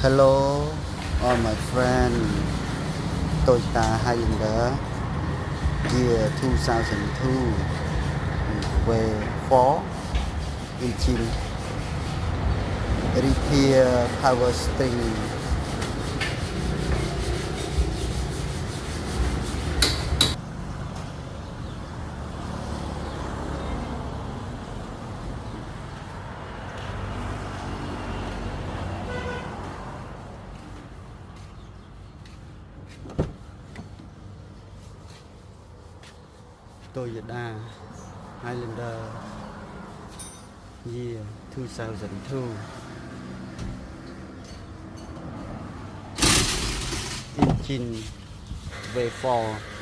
Hello, all my friend. Toyota Highlander year 2002 V4 engine repair power steering. Toyota Highlander year 2002 engine V4